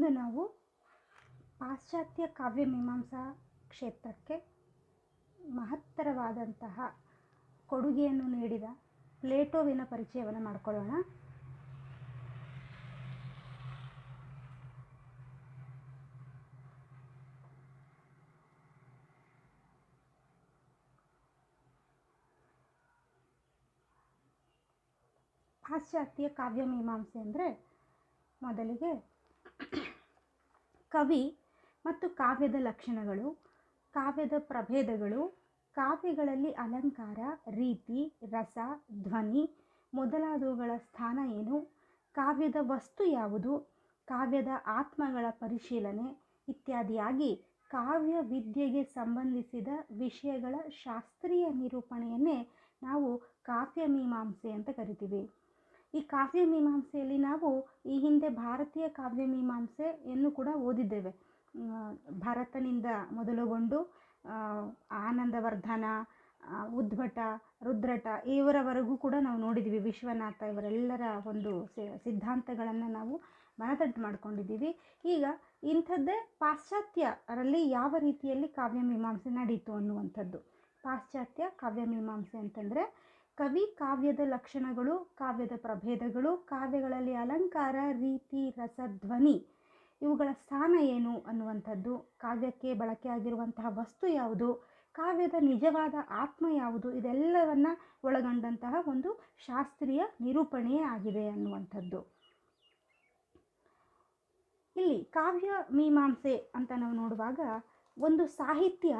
ಇಂದು ನಾವು ಪಾಶ್ಚಾತ್ಯ ಕಾವ್ಯಮೀಮಾಂಸಾ ಕ್ಷೇತ್ರಕ್ಕೆ ಮಹತ್ತರವಾದಂತಹ ಕೊಡುಗೆಯನ್ನು ನೀಡಿದ ಪ್ಲೇಟೋವಿನ ಪರಿಚಯವನ್ನು ಮಾಡಿಕೊಳ್ಳೋಣ. ಪಾಶ್ಚಾತ್ಯ ಕಾವ್ಯಮೀಮಾಂಸೆ ಅಂದರೆ ಮೊದಲಿಗೆ ಕವಿ ಮತ್ತು ಕಾವ್ಯದ ಲಕ್ಷಣಗಳು, ಕಾವ್ಯದ ಪ್ರಭೇದಗಳು, ಕಾವ್ಯಗಳಲ್ಲಿ ಅಲಂಕಾರ, ರೀತಿ, ರಸ, ಧ್ವನಿ ಮೊದಲಾದವುಗಳ ಸ್ಥಾನ ಏನು, ಕಾವ್ಯದ ವಸ್ತು ಯಾವುದು, ಕಾವ್ಯದ ಆತ್ಮಗಳ ಪರಿಶೀಲನೆ ಇತ್ಯಾದಿಯಾಗಿ ಕಾವ್ಯ ವಿದ್ಯೆಗೆ ಸಂಬಂಧಿಸಿದ ವಿಷಯಗಳ ಶಾಸ್ತ್ರೀಯ ನಿರೂಪಣೆಯನ್ನೇ ನಾವು ಕಾವ್ಯಮೀಮಾಂಸೆ ಅಂತ ಕರಿತೀವಿ. ಈ ಕಾವ್ಯಮೀಮಾಂಸೆಯಲ್ಲಿ ನಾವು ಈ ಹಿಂದೆ ಭಾರತೀಯ ಕಾವ್ಯಮೀಮಾಂಸೆಯನ್ನು ಕೂಡ ಓದಿದ್ದೇವೆ. ಭರತನಿಂದ ಮೊದಲುಗೊಂಡು ಆನಂದವರ್ಧನ, ಉದ್ಭಟ, ರುದ್ರಟ ಇವರವರೆಗೂ ಕೂಡ ನಾವು ನೋಡಿದ್ದೀವಿ. ವಿಶ್ವನಾಥ ಇವರೆಲ್ಲರ ಒಂದು ಸಿದ್ಧಾಂತಗಳನ್ನು ನಾವು ಮನದಟ್ಟು ಮಾಡ್ಕೊಂಡಿದ್ದೀವಿ. ಈಗ ಇಂಥದ್ದೇ ಪಾಶ್ಚಾತ್ಯರಲ್ಲಿ ಯಾವ ರೀತಿಯಲ್ಲಿ ಕಾವ್ಯಮೀಮಾಂಸೆ ನಡೀತು ಅನ್ನುವಂಥದ್ದು. ಪಾಶ್ಚಾತ್ಯ ಕಾವ್ಯಮೀಮಾಂಸೆ ಅಂತಂದರೆ ಕವಿ ಕಾವ್ಯದ ಲಕ್ಷಣಗಳು, ಕಾವ್ಯದ ಪ್ರಭೇದಗಳು, ಕಾವ್ಯಗಳಲ್ಲಿ ಅಲಂಕಾರ, ರೀತಿ, ರಸ, ಧ್ವನಿ ಇವುಗಳ ಸ್ಥಾನ ಏನು ಅನ್ನುವಂಥದ್ದು, ಕಾವ್ಯಕ್ಕೆ ಬಳಕೆಯಾಗಿರುವಂತಹ ವಸ್ತು ಯಾವುದು, ಕಾವ್ಯದ ನಿಜವಾದ ಆತ್ಮ ಯಾವುದು, ಇದೆಲ್ಲವನ್ನು ಒಳಗೊಂಡಂತಹ ಒಂದು ಶಾಸ್ತ್ರೀಯ ನಿರೂಪಣೆಯೇ ಆಗಿದೆ ಅನ್ನುವಂಥದ್ದು. ಇಲ್ಲಿ ಕಾವ್ಯ ಮೀಮಾಂಸೆ ಅಂತ ನಾವು ನೋಡುವಾಗ ಒಂದು ಸಾಹಿತ್ಯ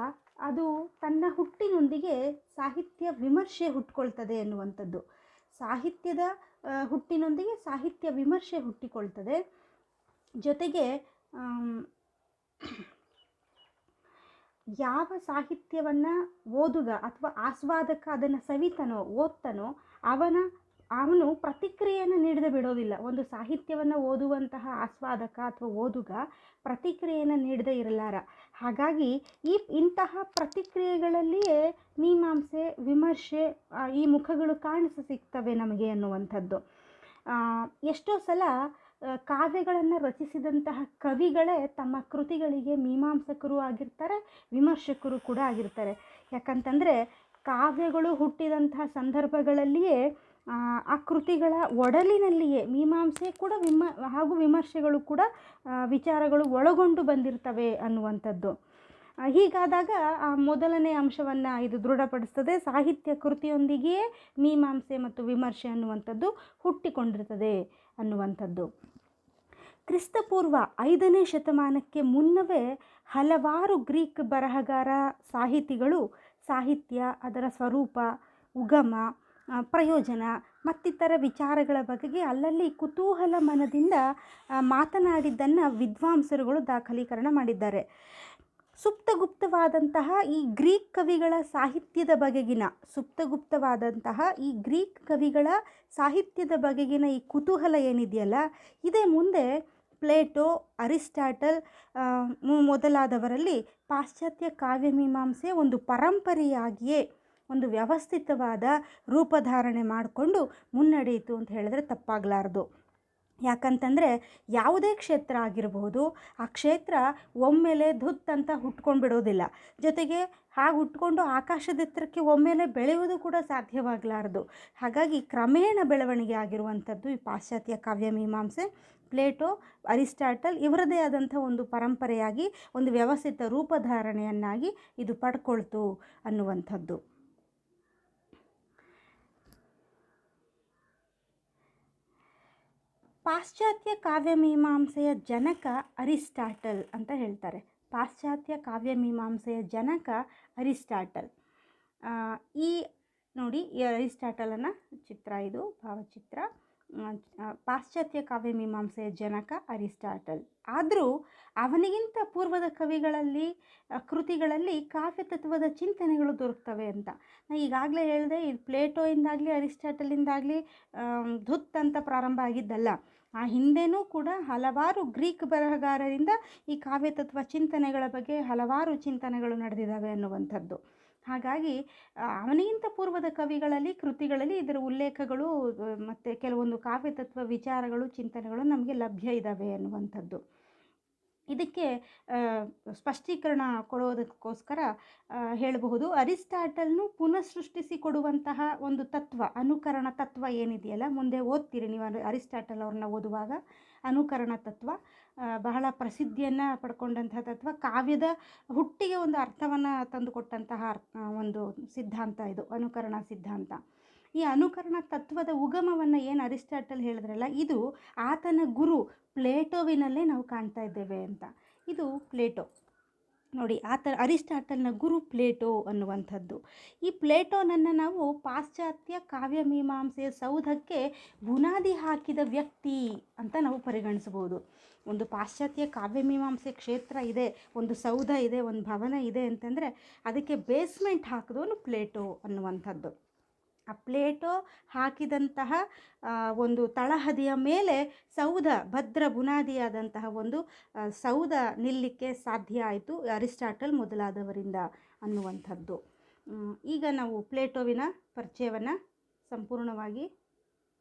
ಅದು ತನ್ನ ಹುಟ್ಟಿನೊಂದಿಗೆ ಸಾಹಿತ್ಯ ವಿಮರ್ಶೆ ಹುಟ್ಕೊಳ್ತದೆ ಎನ್ನುವಂಥದ್ದು. ಸಾಹಿತ್ಯದ ಹುಟ್ಟಿನೊಂದಿಗೆ ಸಾಹಿತ್ಯ ವಿಮರ್ಶೆ ಹುಟ್ಟಿಕೊಳ್ತದೆ. ಜೊತೆಗೆ ಯಾವ ಸಾಹಿತ್ಯವನ್ನು ಓದುಗ ಅಥವಾ ಆಸ್ವಾದಕ ಅದನ್ನು ಸವಿತಾನೋ ಓದ್ತಾನೋ ಅವನು ಪ್ರತಿಕ್ರಿಯೆಯನ್ನು ನೀಡದೆ ಬಿಡೋದಿಲ್ಲ. ಒಂದು ಸಾಹಿತ್ಯವನ್ನು ಓದುವಂತಹ ಆಸ್ವಾದಕ ಅಥವಾ ಓದುಗ ಪ್ರತಿಕ್ರಿಯೆಯನ್ನು ನೀಡದೇ ಇರಲಾರ. ಹಾಗಾಗಿ ಇಂತಹ ಪ್ರತಿಕ್ರಿಯೆಗಳಲ್ಲಿಯೇ ಮೀಮಾಂಸೆ, ವಿಮರ್ಶೆ ಈ ಮುಖಗಳು ಸಿಗ್ತವೆ ನಮಗೆ ಅನ್ನುವಂಥದ್ದು. ಎಷ್ಟೋ ಸಲ ಕಾವ್ಯಗಳನ್ನು ರಚಿಸಿದಂತಹ ಕವಿಗಳೇ ತಮ್ಮ ಕೃತಿಗಳಿಗೆ ಮೀಮಾಂಸಕರು ಆಗಿರ್ತಾರೆ, ವಿಮರ್ಶಕರು ಕೂಡ ಆಗಿರ್ತಾರೆ. ಯಾಕಂತಂದರೆ ಕಾವ್ಯಗಳು ಹುಟ್ಟಿದಂತಹ ಸಂದರ್ಭಗಳಲ್ಲಿಯೇ ಆ ಕೃತಿಗಳ ಒಡಲಿನಲ್ಲಿಯೇ ಮೀಮಾಂಸೆ ಕೂಡ ಹಾಗೂ ವಿಮರ್ಶೆಗಳು ಕೂಡ ವಿಚಾರಗಳು ಒಳಗೊಂಡು ಬಂದಿರ್ತವೆ ಅನ್ನುವಂಥದ್ದು. ಹೀಗಾದಾಗ ಆ ಮೊದಲನೇ ಅಂಶವನ್ನು ಇದು ದೃಢಪಡಿಸ್ತದೆ. ಸಾಹಿತ್ಯ ಕೃತಿಯೊಂದಿಗೆಯೇ ಮೀಮಾಂಸೆ ಮತ್ತು ವಿಮರ್ಶೆ ಅನ್ನುವಂಥದ್ದು ಹುಟ್ಟಿಕೊಂಡಿರ್ತದೆ ಅನ್ನುವಂಥದ್ದು. ಕ್ರಿಸ್ತಪೂರ್ವ 5ನೇ ಶತಮಾನಕ್ಕೆ ಮುನ್ನವೇ ಹಲವಾರು ಗ್ರೀಕ್ ಬರಹಗಾರ ಸಾಹಿತಿಗಳು ಸಾಹಿತ್ಯ, ಅದರ ಸ್ವರೂಪ, ಉಗಮ, ಪ್ರಯೋಜನ ಮತ್ತಿತರ ವಿಚಾರಗಳ ಬಗೆಗೆ ಅಲ್ಲಲ್ಲಿ ಕುತೂಹಲ ಮನದಿಂದ ಮಾತನಾಡಿದ್ದನ್ನು ವಿದ್ವಾಂಸರುಗಳು ದಾಖಲೀಕರಣ ಮಾಡಿದ್ದಾರೆ. ಸುಪ್ತಗುಪ್ತವಾದಂತಹ ಈ ಗ್ರೀಕ್ ಕವಿಗಳ ಸಾಹಿತ್ಯದ ಬಗೆಗಿನ ಈ ಕುತೂಹಲ ಏನಿದೆಯಲ್ಲ, ಇದೇ ಮುಂದೆ ಪ್ಲೇಟೋ, ಅರಿಸ್ಟಾಟಲ್ ಮೊದಲಾದವರಲ್ಲಿ ಪಾಶ್ಚಾತ್ಯ ಕಾವ್ಯಮೀಮಾಂಸೆ ಒಂದು ಪರಂಪರೆಯಾಗಿಯೇ ಒಂದು ವ್ಯವಸ್ಥಿತವಾದ ರೂಪಧಾರಣೆ ಮಾಡಿಕೊಂಡು ಮುನ್ನಡೆಯಿತು ಅಂತ ಹೇಳಿದ್ರೆ ತಪ್ಪಾಗಲಾರ್ದು. ಯಾಕಂತಂದರೆ ಯಾವುದೇ ಕ್ಷೇತ್ರ ಆಗಿರಬಹುದು, ಆ ಕ್ಷೇತ್ರ ಒಮ್ಮೆಲೆ ಧುತ್ತಂತ ಹುಟ್ಕೊಂಡು ಬಿಡೋದಿಲ್ಲ. ಜೊತೆಗೆ ಹಾಗೆ ಹುಟ್ಕೊಂಡು ಆಕಾಶದೆತ್ತರಕ್ಕೆ ಒಮ್ಮೆಲೆ ಬೆಳೆಯುವುದು ಕೂಡ ಸಾಧ್ಯವಾಗಲಾರದು. ಹಾಗಾಗಿ ಕ್ರಮೇಣ ಬೆಳವಣಿಗೆ ಆಗಿರುವಂಥದ್ದು ಈ ಪಾಶ್ಚಾತ್ಯ ಕಾವ್ಯಮೀಮಾಂಸೆ. ಪ್ಲೇಟೋ, ಅರಿಸ್ಟಾಟಲ್ ಇವರದೇ ಆದಂಥ ಒಂದು ಪರಂಪರೆಯಾಗಿ ಒಂದು ವ್ಯವಸ್ಥಿತ ರೂಪಧಾರಣೆಯನ್ನಾಗಿ ಇದು ಪಡ್ಕೊಳ್ತು ಅನ್ನುವಂಥದ್ದು. ಪಾಶ್ಚಾತ್ಯ ಕಾವ್ಯಮೀಮಾಂಸೆಯ ಜನಕ ಅರಿಸ್ಟಾಟಲ್ ಅಂತ ಹೇಳ್ತಾರೆ. ಪಾಶ್ಚಾತ್ಯ ಕಾವ್ಯಮೀಮಾಂಸೆಯ ಜನಕ ಅರಿಸ್ಟಾಟಲ್. ಈ ಅರಿಸ್ಟಾಟಲನ ಚಿತ್ರ, ಇದು ಭಾವಚಿತ್ರ. ಪಾಶ್ಚಾತ್ಯ ಕಾವ್ಯಮೀಮಾಂಸೆಯ ಜನಕ ಅರಿಸ್ಟಾಟಲ್. ಆದರೂ ಅವನಿಗಿಂತ ಪೂರ್ವದ ಕೃತಿಗಳಲ್ಲಿ ಕಾವ್ಯತತ್ವದ ಚಿಂತನೆಗಳು ದೊರಕ್ತವೆ ಅಂತ. ನಾನು ಈಗಾಗಲೇ ಹೇಳಿದೆ, ಇದು ಪ್ಲೇಟೋಯಿಂದಾಗಲಿ ಅರಿಸ್ಟಾಟಲಿಂದಾಗಲಿ ಧುತ್ ಅಂತ ಪ್ರಾರಂಭ ಆಗಿದ್ದಲ್ಲ. ಆ ಹಿಂದೆನೂ ಕೂಡ ಹಲವಾರು ಗ್ರೀಕ್ ಬರಹಗಾರರಿಂದ ಈ ಕಾವ್ಯತತ್ವ ಚಿಂತನೆಗಳ ಬಗ್ಗೆ ಹಲವಾರು ಚಿಂತನೆಗಳು ನಡೆದಿದ್ದಾವೆ ಅನ್ನುವಂಥದ್ದು. ಹಾಗಾಗಿ ಅವನಿಗಿಂತ ಪೂರ್ವದ ಕೃತಿಗಳಲ್ಲಿ ಇದರ ಉಲ್ಲೇಖಗಳು ಮತ್ತು ಕೆಲವೊಂದು ಕಾವ್ಯತತ್ವ ವಿಚಾರಗಳು, ಚಿಂತನೆಗಳು ನಮಗೆ ಲಭ್ಯ ಇದ್ದಾವೆ ಅನ್ನುವಂಥದ್ದು. ಇದಕ್ಕೆ ಸ್ಪಷ್ಟೀಕರಣ ಕೊಡೋದಕ್ಕೋಸ್ಕರ ಹೇಳಬಹುದು, ಅರಿಸ್ಟಾಟಲ್ನು ಪುನಃಸೃಷ್ಟಿಸಿ ಕೊಡುವಂತಹ ಒಂದು ತತ್ವ, ಅನುಕರಣ ತತ್ವ ಏನಿದೆಯಲ್ಲ, ಮುಂದೆ ಓದ್ತೀರಿ ನೀವು ಅರಿಸ್ಟಾಟಲ್ ಅವ್ರನ್ನ ಓದುವಾಗ. ಅನುಕರಣ ತತ್ವ ಬಹಳ ಪ್ರಸಿದ್ಧಿಯನ್ನು ಪಡ್ಕೊಂಡಂತಹ ತತ್ವ, ಕಾವ್ಯದ ಹುಟ್ಟಿಗೆ ಒಂದು ಅರ್ಥವನ್ನು ತಂದುಕೊಟ್ಟಂತಹ ಒಂದು ಸಿದ್ಧಾಂತ ಇದು, ಅನುಕರಣ ಸಿದ್ಧಾಂತ. ಈ ಅನುಕರಣ ತತ್ವದ ಉಗಮವನ್ನು ಏನು ಅರಿಸ್ಟಾಟಲ್ ಹೇಳಿದ್ರಲ್ಲ, ಇದು ಆತನ ಗುರು ಪ್ಲೇಟೋವಿನಲ್ಲೇ ನಾವು ಕಾಣ್ತಾ ಇದ್ದೇವೆ ಅಂತ. ಇದು ಪ್ಲೇಟೋ ನೋಡಿ, ಅರಿಸ್ಟಾಟಲ್ನ ಗುರು ಪ್ಲೇಟೋ ಅನ್ನುವಂಥದ್ದು. ಈ ಪ್ಲೇಟೋನನ್ನು ನಾವು ಪಾಶ್ಚಾತ್ಯ ಕಾವ್ಯಮೀಮಾಂಸೆಯ ಸೌಧಕ್ಕೆ ಬುನಾದಿ ಹಾಕಿದ ವ್ಯಕ್ತಿ ಅಂತ ನಾವು ಪರಿಗಣಿಸಬಹುದು. ಒಂದು ಪಾಶ್ಚಾತ್ಯ ಕಾವ್ಯಮೀಮಾಂಸೆ ಕ್ಷೇತ್ರ ಇದೆ, ಒಂದು ಸೌಧ ಇದೆ, ಒಂದು ಭವನ ಇದೆ ಅಂತಂದರೆ ಅದಕ್ಕೆ ಬೇಸ್ಮೆಂಟ್ ಹಾಕಿದವನು ಪ್ಲೇಟೋ ಅನ್ನುವಂಥದ್ದು. ಆ ಪ್ಲೇಟೋ ಹಾಕಿದಂತಹ ಒಂದು ತಳಹದಿಯ ಮೇಲೆ ಸೌಧ, ಭದ್ರ ಬುನಾದಿಯಾದಂತಹ ಒಂದು ಸೌಧ ನಿಲ್ಲಕ್ಕೆ ಸಾಧ್ಯ ಆಯಿತು ಅರಿಸ್ಟಾಟಲ್ ಮೊದಲಾದವರಿಂದ ಅನ್ನುವಂಥದ್ದು. ಈಗ ನಾವು ಪ್ಲೇಟೋವಿನ ಪರಿಚಯವನ್ನು ಸಂಪೂರ್ಣವಾಗಿ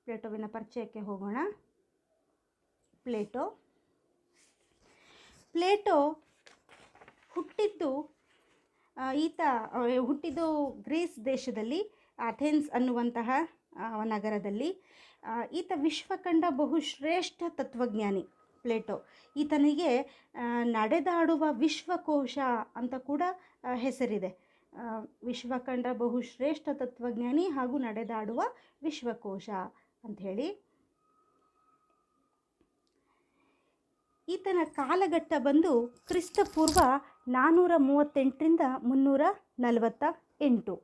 ಪ್ಲೇಟೋವಿನ ಪರಿಚಯಕ್ಕೆ ಹೋಗೋಣ. ಪ್ಲೇಟೋ ಹುಟ್ಟಿದ್ದು ಗ್ರೀಸ್ ದೇಶದಲ್ಲಿ, ಅಥೆನ್ಸ್ ಅನ್ನುವಂತಹ ನಗರದಲ್ಲಿ. ಈತ ವಿಶ್ವಕಂಡ ಬಹುಶ್ರೇಷ್ಠ ತತ್ವಜ್ಞಾನಿ ಪ್ಲೇಟೋ. ಈತನಿಗೆ ನಡೆದಾಡುವ ವಿಶ್ವಕೋಶ ಅಂತ ಕೂಡ ಹೆಸರಿದೆ. ವಿಶ್ವಕಂಡ ಬಹುಶ್ರೇಷ್ಠ ತತ್ವಜ್ಞಾನಿ ಹಾಗೂ ನಡೆದಾಡುವ ವಿಶ್ವಕೋಶ ಅಂಥೇಳಿ. ಈತನ ಕಾಲಘಟ್ಟ ಬಂದು ಕ್ರಿಸ್ತಪೂರ್ವ 438ರಿಂದ 348.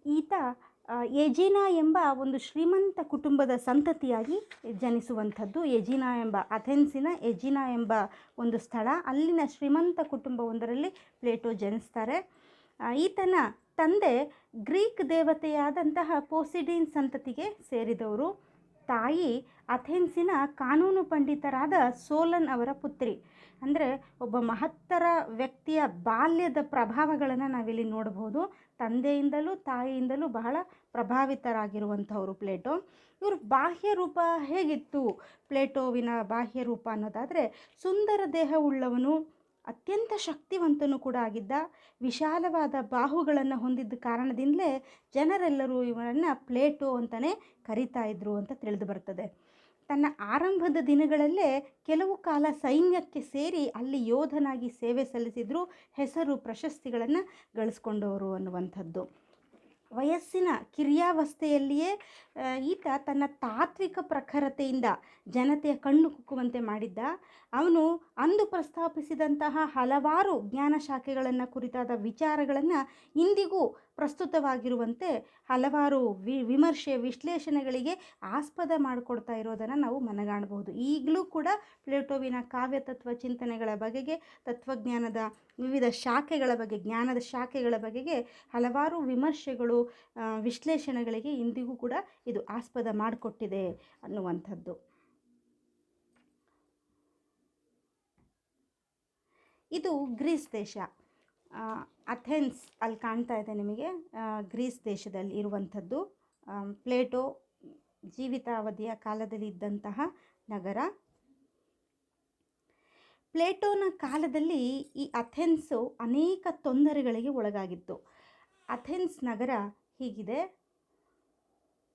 ಈತ ಎಜಿನಾ ಎಂಬ ಒಂದು ಶ್ರೀಮಂತ ಕುಟುಂಬದ ಸಂತತಿಯಾಗಿ ಜನಿಸುವಂಥದ್ದು. ಅಥೆನ್ಸಿನ ಎಜಿನಾ ಎಂಬ ಒಂದು ಸ್ಥಳ, ಅಲ್ಲಿನ ಶ್ರೀಮಂತ ಕುಟುಂಬವೊಂದರಲ್ಲಿ ಪ್ಲೇಟೋ ಜನಿಸ್ತಾರೆ. ಈತನ ತಂದೆ ಗ್ರೀಕ್ ದೇವತೆಯಾದಂತಹ ಪೋಸಿಡೀನ್ ಸಂತತಿಗೆ ಸೇರಿದವರು. ತಾಯಿ ಅಥೆನ್ಸಿನ ಕಾನೂನು ಪಂಡಿತರಾದ ಸೋಲನ್ ಅವರ ಪುತ್ರಿ. ಅಂದರೆ ಒಬ್ಬ ಮಹತ್ತರ ವ್ಯಕ್ತಿಯ ಬಾಲ್ಯದ ಪ್ರಭಾವಗಳನ್ನು ನಾವಿಲ್ಲಿ ನೋಡಬಹುದು. ತಂದೆಯಿಂದಲೂ ತಾಯಿಯಿಂದಲೂ ಬಹಳ ಪ್ರಭಾವಿತರಾಗಿರುವಂಥವರು ಪ್ಲೇಟೋ. ಇವರು ಬಾಹ್ಯ ರೂಪ ಹೇಗಿತ್ತು? ಪ್ಲೇಟೋವಿನ ಬಾಹ್ಯ ರೂಪ ಅನ್ನೋದಾದರೆ, ಸುಂದರ ದೇಹವುಳ್ಳವನು, ಅತ್ಯಂತ ಶಕ್ತಿವಂತನೂ ಕೂಡ ಆಗಿದ್ದ. ವಿಶಾಲವಾದ ಬಾಹುಗಳನ್ನು ಹೊಂದಿದ್ದ ಕಾರಣದಿಂದಲೇ ಜನರೆಲ್ಲರೂ ಇವರನ್ನು ಪ್ಲೇಟೋ ಅಂತಲೇ ಕರೀತಾ ಇದ್ರು ಅಂತ ತಿಳಿದು ಬರ್ತದೆ. ತನ್ನ ಆರಂಭದ ದಿನಗಳಲ್ಲೇ ಕೆಲವು ಕಾಲ ಸೈನ್ಯಕ್ಕೆ ಸೇರಿ ಅಲ್ಲಿ ಯೋಧನಾಗಿ ಸೇವೆ ಸಲ್ಲಿಸಿದ್ರು, ಹೆಸರು ಪ್ರಶಸ್ತಿಗಳನ್ನು ಗಳಿಸ್ಕೊಂಡವರು ಅನ್ನುವಂಥದ್ದು. ವಯಸ್ಸಿನ ಕಿರಿಯಾವಸ್ಥೆಯಲ್ಲಿಯೇ ಈತ ತನ್ನ ತಾತ್ವಿಕ ಪ್ರಖರತೆಯಿಂದ ಜನತೆಯ ಕಣ್ಣು ಕುಕ್ಕುವಂತೆ ಮಾಡಿದ್ದ. ಅವನು ಅಂದು ಪ್ರಸ್ತಾಪಿಸಿದಂತಹ ಹಲವಾರು ಜ್ಞಾನ ಶಾಖೆಗಳನ್ನು ಕುರಿತಾದ ವಿಚಾರಗಳನ್ನು ಇಂದಿಗೂ ಪ್ರಸ್ತುತವಾಗಿರುವಂತೆ ಹಲವಾರು ವಿಮರ್ಶೆ ವಿಶ್ಲೇಷಣೆಗಳಿಗೆ ಆಸ್ಪದ ಮಾಡಿಕೊಡ್ತಾ ಇರೋದನ್ನು ನಾವು ಮನಗಾಣಬಹುದು. ಈಗಲೂ ಕೂಡ ಪ್ಲೇಟೋವಿನ ಕಾವ್ಯತತ್ವ ಚಿಂತನೆಗಳ ಬಗೆಗೆ, ತತ್ವಜ್ಞಾನದ ವಿವಿಧ ಶಾಖೆಗಳ ಬಗ್ಗೆ, ಜ್ಞಾನದ ಶಾಖೆಗಳ ಬಗೆಗೆ ಹಲವಾರು ವಿಮರ್ಶೆಗಳು, ವಿಶ್ಲೇಷಣೆಗಳಿಗೆ ಇಂದಿಗೂ ಕೂಡ ಇದು ಆಸ್ಪದ ಮಾಡಿಕೊಟ್ಟಿದೆ ಅನ್ನುವಂಥದ್ದು. ಇದು ಗ್ರೀಸ್ ದೇಶ. ಅಥೆನ್ಸ್ ಅಲ್ಲಿ ಕಾಣ್ತಾ ಇದೆ ನಿಮಗೆ, ಗ್ರೀಸ್ ದೇಶದಲ್ಲಿ ಇರುವಂಥದ್ದು. ಪ್ಲೇಟೋ ಜೀವಿತಾವಧಿಯ ಕಾಲದಲ್ಲಿ ಇದ್ದಂತಹ ನಗರ. ಪ್ಲೇಟೋನ ಕಾಲದಲ್ಲಿ ಈ ಅಥೆನ್ಸು ಅನೇಕ ತೊಂದರೆಗಳಿಗೆ ಒಳಗಾಗಿತ್ತು. ಅಥೆನ್ಸ್ ನಗರ ಹೀಗಿದೆ.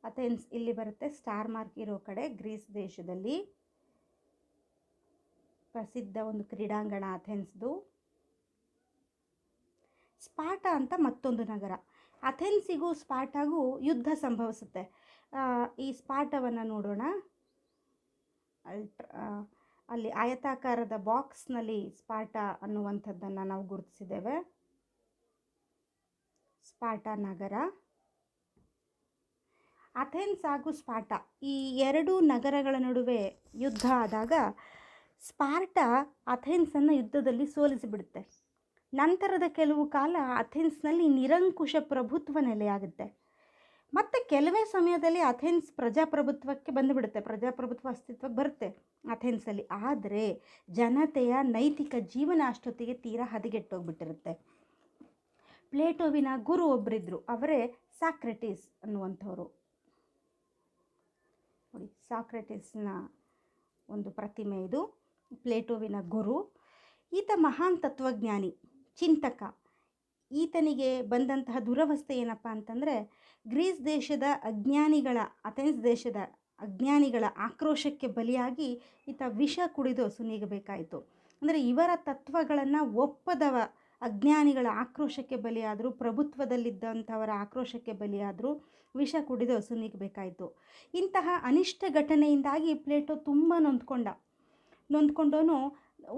ಅಥೆನ್ಸ್ ಇಲ್ಲಿ ಬರುತ್ತೆ, ಸ್ಟಾರ್ ಮಾರ್ಕ್ ಇರೋ ಕಡೆ, ಗ್ರೀಸ್ ದೇಶದಲ್ಲಿ ಪ್ರಸಿದ್ಧ ಒಂದು ಕ್ರೀಡಾಂಗಣ ಅಥೆನ್ಸ್ದು. ಸ್ಪಾಟ ಅಂತ ಮತ್ತೊಂದು ನಗರ. ಅಥೆನ್ಸಿಗೂ ಸ್ಪಾಟಾಗೂ ಯುದ್ಧ ಸಂಭವಿಸುತ್ತೆ. ಈ ಸ್ಪಾಟವನ್ನು ನೋಡೋಣ. ಅಲ್ಲಿ ಆಯತಾಕಾರದ ಬಾಕ್ಸ್ನಲ್ಲಿ ಸ್ಪಾಟ ಅನ್ನುವಂಥದ್ದನ್ನು ನಾವು ಗುರುತಿಸಿದ್ದೇವೆ. ಸ್ಪಾಟ ನಗರ. ಅಥೆನ್ಸ್ ಹಾಗೂ ಸ್ಪಾಟ ಈ ಎರಡೂ ನಗರಗಳ ನಡುವೆ ಯುದ್ಧ ಆದಾಗ ಸ್ಪಾರ್ಟ ಅಥೆನ್ಸನ್ನು ಯುದ್ಧದಲ್ಲಿ ಸೋಲಿಸಿಬಿಡುತ್ತೆ. ನಂತರದ ಕೆಲವು ಕಾಲ ಅಥೆನ್ಸ್ನಲ್ಲಿ ನಿರಂಕುಶ ಪ್ರಭುತ್ವ ನೆಲೆಯಾಗುತ್ತೆ. ಮತ್ತು ಕೆಲವೇ ಸಮಯದಲ್ಲಿ ಅಥೆನ್ಸ್ ಪ್ರಜಾಪ್ರಭುತ್ವಕ್ಕೆ ಬಂದುಬಿಡುತ್ತೆ, ಪ್ರಜಾಪ್ರಭುತ್ವ ಅಸ್ತಿತ್ವಕ್ಕೆ ಬರುತ್ತೆ ಅಥೆನ್ಸಲ್ಲಿ. ಆದರೆ ಜನತೆಯ ನೈತಿಕ ಜೀವನ ಅಷ್ಟೊತ್ತಿಗೆ ತೀರಾ ಹದಗೆಟ್ಟೋಗ್ಬಿಟ್ಟಿರುತ್ತೆ. ಪ್ಲೇಟೋವಿನ ಗುರು ಒಬ್ಬರಿದ್ದರು, ಅವರೇ ಸಾಕ್ರೆಟಿಸ್ ಅನ್ನುವಂಥವ್ರು. ನೋಡಿ, ಸಾಕ್ರೆಟಿಸ್ನ ಒಂದು ಪ್ರತಿಮೆ ಇದು. ಪ್ಲೇಟೋವಿನ ಗುರು. ಈತ ಮಹಾನ್ ತತ್ವಜ್ಞಾನಿ, ಚಿಂತಕ. ಈತನಿಗೆ ಬಂದಂತಹ ದುರವಸ್ಥೆ ಏನಪ್ಪ ಅಂತಂದರೆ, ಗ್ರೀಸ್ ದೇಶದ ಅಜ್ಞಾನಿಗಳ, ಅಥೆನ್ಸ್ ದೇಶದ ಅಜ್ಞಾನಿಗಳ ಆಕ್ರೋಶಕ್ಕೆ ಬಲಿಯಾಗಿ ಈತ ವಿಷ ಕುಡಿದು ಸುನೀಗಬೇಕಾಯಿತು. ಅಂದರೆ ಇವರ ತತ್ವಗಳನ್ನು ಒಪ್ಪದವ ಅಜ್ಞಾನಿಗಳ ಆಕ್ರೋಶಕ್ಕೆ ಬಲಿಯಾದರು, ಪ್ರಭುತ್ವದಲ್ಲಿದ್ದಂಥವರ ಆಕ್ರೋಶಕ್ಕೆ ಬಲಿಯಾದರು, ವಿಷ ಕುಡಿದು ಸುನೀಗಬೇಕಾಯಿತು. ಇಂತಹ ಅನಿಷ್ಟ ಘಟನೆಯಿಂದಾಗಿ ಪ್ಲೇಟೋ ತುಂಬ ನೊಂದ್ಕೊಂಡವನು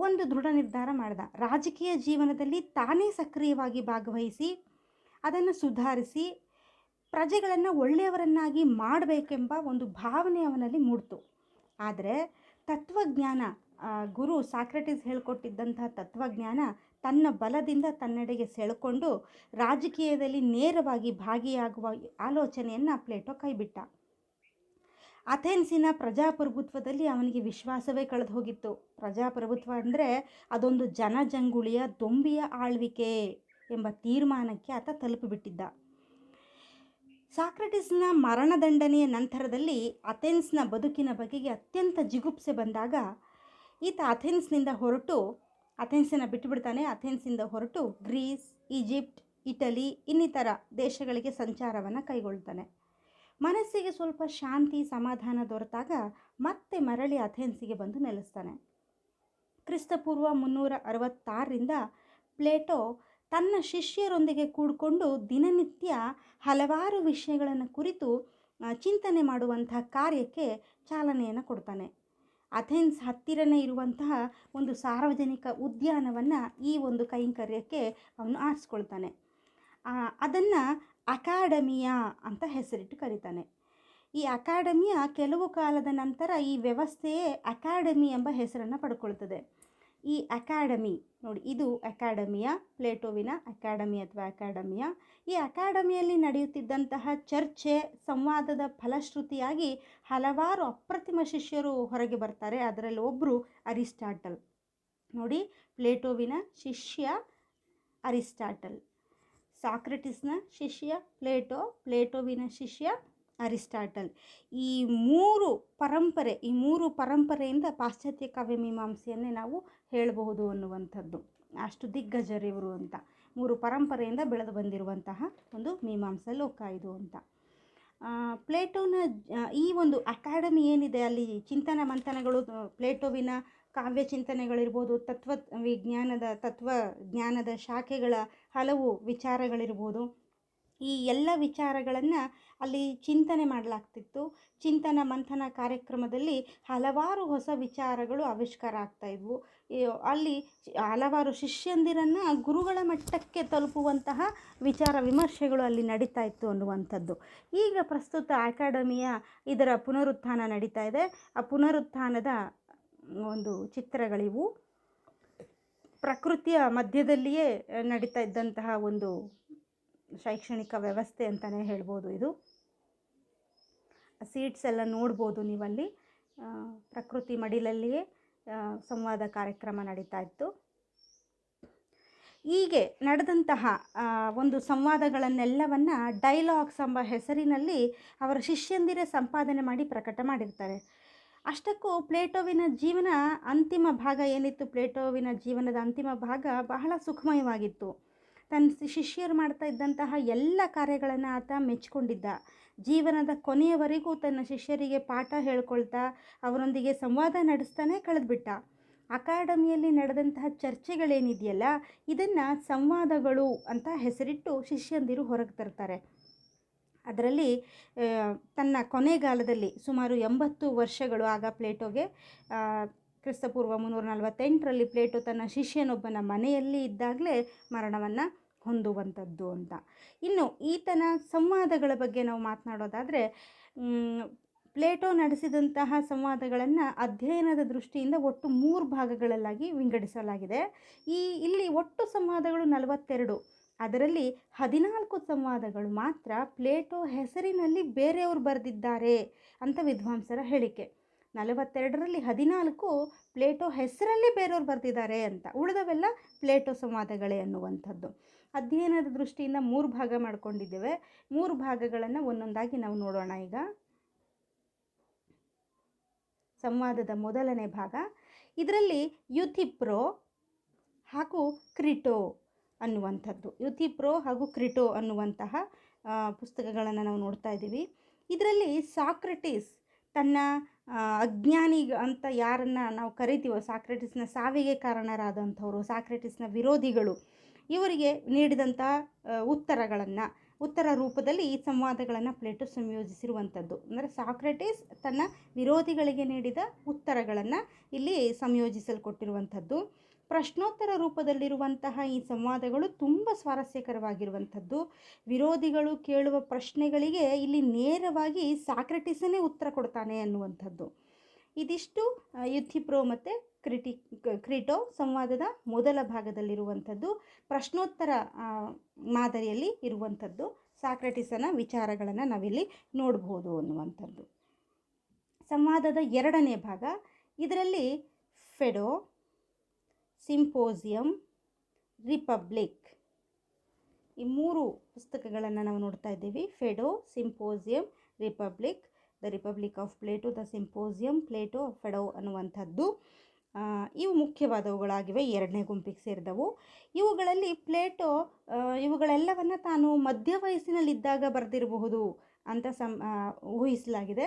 ಒಂದು ದೃಢ ನಿರ್ಧಾರ ಮಾಡಿದ. ರಾಜಕೀಯ ಜೀವನದಲ್ಲಿ ತಾನೇ ಸಕ್ರಿಯವಾಗಿ ಭಾಗವಹಿಸಿ ಅದನ್ನು ಸುಧಾರಿಸಿ ಪ್ರಜೆಗಳನ್ನು ಒಳ್ಳೆಯವರನ್ನಾಗಿ ಮಾಡಬೇಕೆಂಬ ಒಂದು ಭಾವನೆ ಅವನಲ್ಲಿ ಮೂಡಿತು. ಆದರೆ ತತ್ವಜ್ಞಾನ, ಗುರು ಸಾಕ್ರೆಟಿಸ್ ಹೇಳಿಕೊಟ್ಟಿದ್ದಂತಹ ತತ್ವಜ್ಞಾನ ತನ್ನ ಬಲದಿಂದ ತನ್ನೆಡೆಗೆ ಸೆಳೆಕೊಂಡು ರಾಜಕೀಯದಲ್ಲಿ ನೇರವಾಗಿ ಭಾಗಿಯಾಗುವ ಆಲೋಚನೆಯನ್ನು ಪ್ಲೇಟೋ ಕೈಬಿಟ್ಟ. ಅಥೆನ್ಸಿನ ಪ್ರಜಾಪ್ರಭುತ್ವದಲ್ಲಿ ಅವನಿಗೆ ವಿಶ್ವಾಸವೇ ಕಳೆದು ಹೋಗಿತ್ತು. ಪ್ರಜಾಪ್ರಭುತ್ವ ಅಂದರೆ ಅದೊಂದು ಜನಜಂಗುಳಿಯ ದೊಂಬಿಯ ಆಳ್ವಿಕೆ ಎಂಬ ತೀರ್ಮಾನಕ್ಕೆ ಆತ ತಲುಪಿಬಿಟ್ಟಿದ್ದ. ಸಾಕ್ರೆಟಿಸ್ನ ಮರಣದಂಡನೆಯ ನಂತರದಲ್ಲಿ ಅಥೆನ್ಸ್ನ ಬದುಕಿನ ಬಗೆಗೆ ಅತ್ಯಂತ ಜಿಗುಪ್ಸೆ ಬಂದಾಗ ಈತ ಅಥೆನ್ಸನ್ನು ಬಿಟ್ಟುಬಿಡ್ತಾನೆ. ಅಥೆನ್ಸಿಂದ ಹೊರಟು ಗ್ರೀಸ್, ಈಜಿಪ್ಟ್, ಇಟಲಿ ಇನ್ನಿತರ ದೇಶಗಳಿಗೆ ಸಂಚಾರವನ್ನು ಕೈಗೊಳ್ತಾನೆ. ಮನಸ್ಸಿಗೆ ಸ್ವಲ್ಪ ಶಾಂತಿ ಸಮಾಧಾನ ದೊರೆತಾಗ ಮತ್ತೆ ಮರಳಿ ಅಥೆನ್ಸಿಗೆ ಬಂದು ನೆಲೆಸ್ತಾನೆ. ಕ್ರಿಸ್ತಪೂರ್ವ 366ರಿಂದ ಪ್ಲೇಟೋ ತನ್ನ ಶಿಷ್ಯರೊಂದಿಗೆ ಕೂಡಿಕೊಂಡು ದಿನನಿತ್ಯ ಹಲವಾರು ವಿಷಯಗಳನ್ನು ಕುರಿತು ಚಿಂತನೆ ಮಾಡುವಂತಹ ಕಾರ್ಯಕ್ಕೆ ಚಾಲನೆಯನ್ನು ಕೊಡ್ತಾನೆ. ಅಥೆನ್ಸ್ ಹತ್ತಿರನೇ ಇರುವಂತಹ ಒಂದು ಸಾರ್ವಜನಿಕ ಉದ್ಯಾನವನ್ನು ಈ ಒಂದು ಕೈಂಕರ್ಯಕ್ಕೆ ಅವನು ಆರಿಸ್ಕೊಳ್ತಾನೆ. ಅದನ್ನು ಅಕಾಡೆಮಿಯಾ ಅಂತ ಹೆಸರಿಟ್ಟು ಕರೀತಾನೆ. ಈ ಅಕಾಡೆಮಿಯಾ ಕೆಲವು ಕಾಲದ ನಂತರ ಈ ವ್ಯವಸ್ಥೆಯೇ ಅಕಾಡೆಮಿ ಎಂಬ ಹೆಸರನ್ನು ಪಡ್ಕೊಳ್ತದೆ. ಈ ಅಕಾಡೆಮಿ ನೋಡಿ, ಇದು ಅಕಾಡೆಮಿಯಾ, ಪ್ಲೇಟೋವಿನ ಅಕಾಡೆಮಿ ಅಥವಾ ಅಕಾಡೆಮಿಯಾ. ಈ ಅಕಾಡೆಮಿಯಲ್ಲಿ ನಡೆಯುತ್ತಿದ್ದಂತಹ ಚರ್ಚೆ ಸಂವಾದದ ಫಲಶ್ರುತಿಯಾಗಿ ಹಲವಾರು ಅಪ್ರತಿಮ ಶಿಷ್ಯರು ಹೊರಗೆ ಬರ್ತಾರೆ. ಅದರಲ್ಲಿ ಒಬ್ಬರು ಅರಿಸ್ಟಾಟಲ್. ನೋಡಿ, ಪ್ಲೇಟೋವಿನ ಶಿಷ್ಯ ಅರಿಸ್ಟಾಟಲ್, ಸಾಕ್ರೆಟಿಸ್ನ ಶಿಷ್ಯ ಪ್ಲೇಟೋ, ಪ್ಲೇಟೋವಿನ ಶಿಷ್ಯ ಅರಿಸ್ಟಾಟಲ್. ಈ ಮೂರು ಪರಂಪರೆಯಿಂದ ಪಾಶ್ಚಾತ್ಯ ಕಾವ್ಯಮೀಮಾಂಸೆಯನ್ನೇ ನಾವು ಹೇಳಬಹುದು ಅನ್ನುವಂಥದ್ದು. ಅಷ್ಟು ದಿಗ್ಗಜರಿವರು ಅಂತ 3 ಪರಂಪರೆಯಿಂದ ಬೆಳೆದು ಬಂದಿರುವಂತಹ ಒಂದು ಮೀಮಾಂಸಾ ಲೋಕ ಇದು ಅಂತ. ಪ್ಲೇಟೋನ ಈ ಒಂದು ಅಕಾಡೆಮಿ ಏನಿದೆ, ಅಲ್ಲಿ ಚಿಂತನ ಮಂಥನಗಳು, ಪ್ಲೇಟೋವಿನ ಕಾವ್ಯ ಚಿಂತನೆಗಳಿರ್ಬೋದು, ತತ್ವಜ್ಞಾನದ ಶಾಖೆಗಳ ಹಲವು ವಿಚಾರಗಳಿರ್ಬೋದು, ಈ ಎಲ್ಲ ವಿಚಾರಗಳನ್ನು ಅಲ್ಲಿ ಚಿಂತನೆ ಮಾಡಲಾಗ್ತಿತ್ತು. ಚಿಂತನ ಮಂಥನ ಕಾರ್ಯಕ್ರಮದಲ್ಲಿ ಹಲವಾರು ಹೊಸ ವಿಚಾರಗಳು ಆವಿಷ್ಕಾರ ಆಗ್ತಾಯಿದ್ವು. ಅಲ್ಲಿ ಹಲವಾರು ಶಿಷ್ಯಂದಿರನ್ನು ಗುರುಗಳ ಮಟ್ಟಕ್ಕೆ ತಲುಪುವಂತಹ ವಿಚಾರ ವಿಮರ್ಶೆಗಳು ಅಲ್ಲಿ ನಡೀತಾ ಇತ್ತು ಅನ್ನುವಂಥದ್ದು. ಈಗ ಪ್ರಸ್ತುತ ಅಕಾಡೆಮಿಯ ಇದರ ಪುನರುತ್ಥಾನ ನಡೀತಾ ಇದೆ. ಆ ಪುನರುತ್ಥಾನದ ಒಂದು ಚಿತ್ರಗಳಿವು. ಪ್ರಕೃತಿಯ ಮಧ್ಯದಲ್ಲಿಯೇ ನಡೀತಾ ಇದ್ದಂತಹ ಒಂದು ಶೈಕ್ಷಣಿಕ ವ್ಯವಸ್ಥೆ ಅಂತಲೇ ಹೇಳ್ಬೋದು. ಇದು ಸೀಟ್ಸ್ ಎಲ್ಲ ನೋಡ್ಬೋದು ನೀವಲ್ಲಿ. ಪ್ರಕೃತಿ ಮಡಿಲಲ್ಲಿಯೇ ಸಂವಾದ ಕಾರ್ಯಕ್ರಮ ನಡೀತಾ ಇತ್ತು. ಹೀಗೆ ನಡೆದಂತಹ ಒಂದು ಸಂವಾದಗಳನ್ನೆಲ್ಲವನ್ನು ಡೈಲಾಗ್ಸ್ ಎಂಬ ಹೆಸರಿನಲ್ಲಿ ಅವರ ಶಿಷ್ಯಂದಿರೇ ಸಂಪಾದನೆ ಮಾಡಿ ಪ್ರಕಟ ಮಾಡಿರ್ತಾರೆ. ಅಷ್ಟಕ್ಕೂ ಪ್ಲೇಟೋವಿನ ಜೀವನ ಅಂತಿಮ ಭಾಗ ಏನಿತ್ತು, ಪ್ಲೇಟೋವಿನ ಜೀವನದ ಅಂತಿಮ ಭಾಗ ಬಹಳ ಸುಖಮಯವಾಗಿತ್ತು. ತನ್ನ ಶಿಷ್ಯರು ಮಾಡ್ತಾ ಇದ್ದಂತಹ ಎಲ್ಲ ಕಾರ್ಯಗಳನ್ನು ಆತ ಮೆಚ್ಚಿಕೊಂಡಿದ್ದ. ಜೀವನದ ಕೊನೆಯವರೆಗೂ ತನ್ನ ಶಿಷ್ಯರಿಗೆ ಪಾಠ ಹೇಳ್ಕೊಳ್ತಾ ಅವರೊಂದಿಗೆ ಸಂವಾದ ನಡೆಸ್ತಾನೆ ಕಳೆದುಬಿಟ್ಟ. ಅಕಾಡೆಮಿಯಲ್ಲಿ ನಡೆದಂತಹ ಚರ್ಚೆಗಳೇನಿದೆಯಲ್ಲ, ಇದನ್ನು ಸಂವಾದಗಳು ಅಂತ ಹೆಸರಿಟ್ಟು ಶಿಷ್ಯಂದಿರು ಹೊರಗೆ ತರ್ತಾರೆ. ಅದರಲ್ಲಿ ತನ್ನ ಕೊನೆಗಾಲದಲ್ಲಿ ಸುಮಾರು 80 ವರ್ಷಗಳು ಆಗ ಪ್ಲೇಟೋಗೆ, ಕ್ರಿಸ್ತಪೂರ್ವ 348ರಲ್ಲಿ ಪ್ಲೇಟೋ ತನ್ನ ಶಿಷ್ಯನೊಬ್ಬನ ಮನೆಯಲ್ಲಿ ಇದ್ದಾಗಲೇ ಮರಣವನ್ನು ಹೊಂದುವಂಥದ್ದು ಅಂತ. ಇನ್ನು ಈತನ ಸಂವಾದಗಳ ಬಗ್ಗೆ ನಾವು ಮಾತನಾಡೋದಾದರೆ, ಪ್ಲೇಟೋ ನಡೆಸಿದಂತಹ ಸಂವಾದಗಳನ್ನು ಅಧ್ಯಯನದ ದೃಷ್ಟಿಯಿಂದ ಒಟ್ಟು 3 ಭಾಗಗಳಲ್ಲಾಗಿ ವಿಂಗಡಿಸಲಾಗಿದೆ. ಇಲ್ಲಿ ಒಟ್ಟು ಸಂವಾದಗಳು 42. ಅದರಲ್ಲಿ 14 ಸಂವಾದಗಳು ಮಾತ್ರ ಪ್ಲೇಟೋ ಹೆಸರಿನಲ್ಲಿ ಬೇರೆಯವರು ಬರೆದಿದ್ದಾರೆ ಅಂತ ವಿದ್ವಾಂಸರ ಹೇಳಿಕೆ. 42ರಲ್ಲಿ 14 ಪ್ಲೇಟೋ ಹೆಸರಲ್ಲಿ ಬೇರೆಯವರು ಬರೆದಿದ್ದಾರೆ ಅಂತ, ಉಳಿದವೆಲ್ಲ ಪ್ಲೇಟೋ ಸಂವಾದಗಳೇ ಅನ್ನುವಂಥದ್ದು. ಅಧ್ಯಯನದ ದೃಷ್ಟಿಯಿಂದ 3 ಭಾಗ ಮಾಡ್ಕೊಂಡಿದ್ದೇವೆ. 3 ಭಾಗಗಳನ್ನು ಒಂದೊಂದಾಗಿ ನಾವು ನೋಡೋಣ. ಈಗ ಸಂವಾದದ ಮೊದಲನೇ ಭಾಗ. ಇದರಲ್ಲಿ ಯುಥಿಪ್ರೋ ಹಾಗೂ ಕ್ರಿಟೋ ಅನ್ನುವಂಥದ್ದು, ಯುಥಿಪ್ರೋ ಹಾಗೂ ಕ್ರಿಟೋ ಅನ್ನುವಂತಹ ಪುಸ್ತಕಗಳನ್ನು ನಾವು ನೋಡ್ತಾ ಇದ್ದೀವಿ. ಇದರಲ್ಲಿ ಸಾಕ್ರೆಟಿಸ್ ತನ್ನ ಅಜ್ಞಾನಿ ಅಂತ ಯಾರನ್ನು ನಾವು ಕರಿತೀವೋ, ಸಾಕ್ರೆಟಿಸ್ನ ಸಾವಿಗೆ ಕಾರಣರಾದಂಥವರು, ಸಾಕ್ರೆಟಿಸ್ನ ವಿರೋಧಿಗಳು, ಇವರಿಗೆ ನೀಡಿದಂತಹ ಉತ್ತರ ರೂಪದಲ್ಲಿ ಈ ಸಂವಾದಗಳನ್ನು ಪ್ಲೇಟೋ ಸಂಯೋಜಿಸಿರುವಂಥದ್ದು. ಅಂದರೆ ಸಾಕ್ರೆಟಿಸ್ ತನ್ನ ವಿರೋಧಿಗಳಿಗೆ ನೀಡಿದ ಉತ್ತರಗಳನ್ನು ಇಲ್ಲಿ ಸಂಯೋಜಿಸಲ್ಪಟ್ಟಿರುವಂಥದ್ದು. ಪ್ರಶ್ನೋತ್ತರ ರೂಪದಲ್ಲಿರುವಂತಹ ಈ ಸಂವಾದಗಳು ತುಂಬ ಸ್ವಾರಸ್ಯಕರವಾಗಿರುವಂಥದ್ದು. ವಿರೋಧಿಗಳು ಕೇಳುವ ಪ್ರಶ್ನೆಗಳಿಗೆ ಇಲ್ಲಿ ನೇರವಾಗಿ ಸಾಕ್ರೆಟಿಸನೇ ಉತ್ತರ ಕೊಡ್ತಾನೆ ಅನ್ನುವಂಥದ್ದು. ಇದಿಷ್ಟು ಯುಥಿಪ್ರೋ ಮತ್ತು ಕ್ರಿಟೋ ಸಂವಾದದ ಮೊದಲ ಭಾಗದಲ್ಲಿರುವಂಥದ್ದು, ಪ್ರಶ್ನೋತ್ತರ ಮಾದರಿಯಲ್ಲಿ ಇರುವಂಥದ್ದು. ಸಾಕ್ರೆಟಿಸನ ವಿಚಾರಗಳನ್ನು ನಾವಿಲ್ಲಿ ನೋಡ್ಬೋದು ಅನ್ನುವಂಥದ್ದು. ಸಂವಾದದ ಎರಡನೇ ಭಾಗ, ಇದರಲ್ಲಿ ಫೆಡೋ, ಸಿಂಪೋಸಿಯಂ, ರಿಪಬ್ಲಿಕ್, ಈ ಮೂರು ಪುಸ್ತಕಗಳನ್ನು ನಾವು ನೋಡ್ತಾ ಇದ್ದೀವಿ. Phaedo, Symposium, Republic, the Republic of Plato, the Symposium, Plato, Phaedo ಅನ್ನುವಂಥದ್ದು ಇವು ಮುಖ್ಯವಾದವುಗಳಾಗಿವೆ, ಎರಡನೇ ಗುಂಪಿಗೆ ಸೇರಿದವು. ಇವುಗಳಲ್ಲಿ ಪ್ಲೇಟೋ ಇವುಗಳೆಲ್ಲವನ್ನು ತಾನು ಮಧ್ಯ ವಯಸ್ಸಿನಲ್ಲಿದ್ದಾಗ ಬರೆದಿರಬಹುದು ಅಂತ ಊಹಿಸಲಾಗಿದೆ.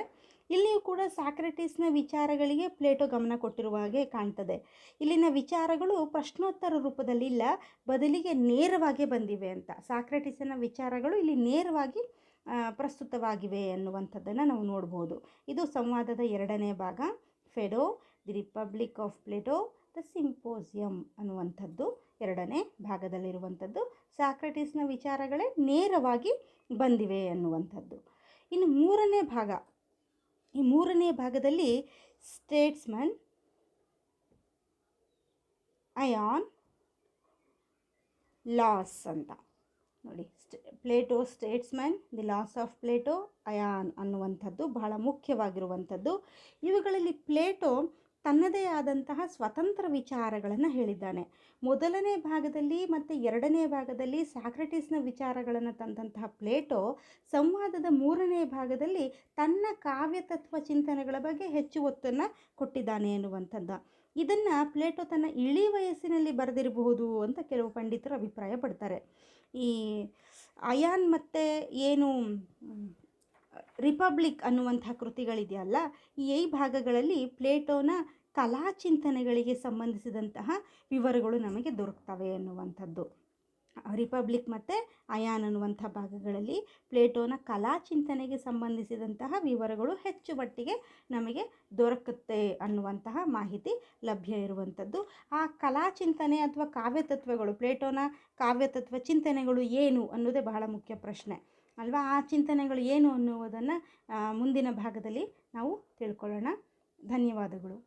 ಇಲ್ಲಿಯೂ ಕೂಡ ಸಾಕ್ರೆಟಿಸ್ನ ವಿಚಾರಗಳಿಗೆ ಪ್ಲೇಟೋ ಗಮನ ಕೊಟ್ಟಿರುವ ಹಾಗೆ ಕಾಣ್ತದೆ. ಇಲ್ಲಿನ ವಿಚಾರಗಳು ಪ್ರಶ್ನೋತ್ತರ ರೂಪದಲ್ಲಿಲ್ಲ, ಬದಲಿಗೆ ನೇರವಾಗಿ ಬಂದಿವೆ ಅಂತ. ಸಾಕ್ರೆಟಿಸನ ವಿಚಾರಗಳು ಇಲ್ಲಿ ನೇರವಾಗಿ ಪ್ರಸ್ತುತವಾಗಿವೆ ಅನ್ನುವಂಥದ್ದನ್ನು ನಾವು ನೋಡ್ಬೋದು. ಇದು ಸಂವಾದದ ಎರಡನೇ ಭಾಗ, Phaedo, the Republic of Plato, the Symposium ಅನ್ನುವಂಥದ್ದು ಎರಡನೇ ಭಾಗದಲ್ಲಿರುವಂಥದ್ದು. ಸಾಕ್ರೆಟಿಸ್ನ ವಿಚಾರಗಳೇ ನೇರವಾಗಿ ಬಂದಿವೆ ಅನ್ನುವಂಥದ್ದು. ಇನ್ನು ಮೂರನೇ ಭಾಗ, ಈ ಮೂರನೇ ಭಾಗದಲ್ಲಿ ಸ್ಟೇಟ್ಸ್ಮನ್, ಅಯಾನ್, ಲಾಸ್ ಅಂತ ನೋಡಿ. Plato statesman, the laws of Plato, ion ಅನ್ನುವಂಥದ್ದು ಬಹಳ ಮುಖ್ಯವಾಗಿರುವಂಥದ್ದು. ಇವುಗಳಲ್ಲಿ ಪ್ಲೇಟೋ ತನ್ನದೇ ಆದಂತಹ ಸ್ವತಂತ್ರ ವಿಚಾರಗಳನ್ನು ಹೇಳಿದ್ದಾನೆ. ಮೊದಲನೇ ಭಾಗದಲ್ಲಿ ಮತ್ತು ಎರಡನೇ ಭಾಗದಲ್ಲಿ ಸಾಕ್ರೆಟಿಸ್ನ ವಿಚಾರಗಳನ್ನು ತಂದಂತಹ ಪ್ಲೇಟೋ ಸಂವಾದದ ಮೂರನೇ ಭಾಗದಲ್ಲಿ ತನ್ನ ಕಾವ್ಯತತ್ವ ಚಿಂತನೆಗಳ ಬಗ್ಗೆ ಹೆಚ್ಚು ಒತ್ತನ್ನು ಕೊಟ್ಟಿದ್ದಾನೆ ಅನ್ನುವಂಥದ್ದು. ಇದನ್ನು ಪ್ಲೇಟೋ ತನ್ನ ಇಳಿ ವಯಸ್ಸಿನಲ್ಲಿ ಬರೆದಿರಬಹುದು ಅಂತ ಕೆಲವು ಪಂಡಿತರು ಅಭಿಪ್ರಾಯ ಪಡ್ತಾರೆ. ಈ ಅಯಾನ್ ಮತ್ತು ಏನು ರಿಪಬ್ಲಿಕ್ ಅನ್ನುವಂಥ ಕೃತಿಗಳಿದೆಯಲ್ಲ, ಈ ಭಾಗಗಳಲ್ಲಿ ಪ್ಲೇಟೋನ ಕಲಾಚಿಂತನೆಗಳಿಗೆ ಸಂಬಂಧಿಸಿದಂತಹ ವಿವರಗಳು ನಮಗೆ ದೊರಕ್ತವೆ ಅನ್ನುವಂಥದ್ದು. ರಿಪಬ್ಲಿಕ್ ಮತ್ತು ಅಯಾನ್ ಅನ್ನುವಂಥ ಭಾಗಗಳಲ್ಲಿ ಪ್ಲೇಟೋನ ಕಲಾಚಿಂತನೆಗೆ ಸಂಬಂಧಿಸಿದಂತಹ ವಿವರಗಳು ಹೆಚ್ಚು ಮಟ್ಟಿಗೆ ನಮಗೆ ದೊರಕುತ್ತೆ ಅನ್ನುವಂತಹ ಮಾಹಿತಿ ಲಭ್ಯ ಇರುವಂಥದ್ದು. ಆ ಕಲಾಚಿಂತನೆ ಅಥವಾ ಕಾವ್ಯತತ್ವಗಳು, ಪ್ಲೇಟೋನ ಕಾವ್ಯತತ್ವ ಚಿಂತನೆಗಳು ಏನು ಅನ್ನೋದೇ ಬಹಳ ಮುಖ್ಯ ಪ್ರಶ್ನೆ ಅಲ್ವಾ. ಆ ಚಿಂತನೆಗಳು ಏನು ಅನ್ನುವುದನ್ನು ಮುಂದಿನ ಭಾಗದಲ್ಲಿ ನಾವು ತಿಳ್ಕೊಳ್ಳೋಣ. ಧನ್ಯವಾದಗಳು.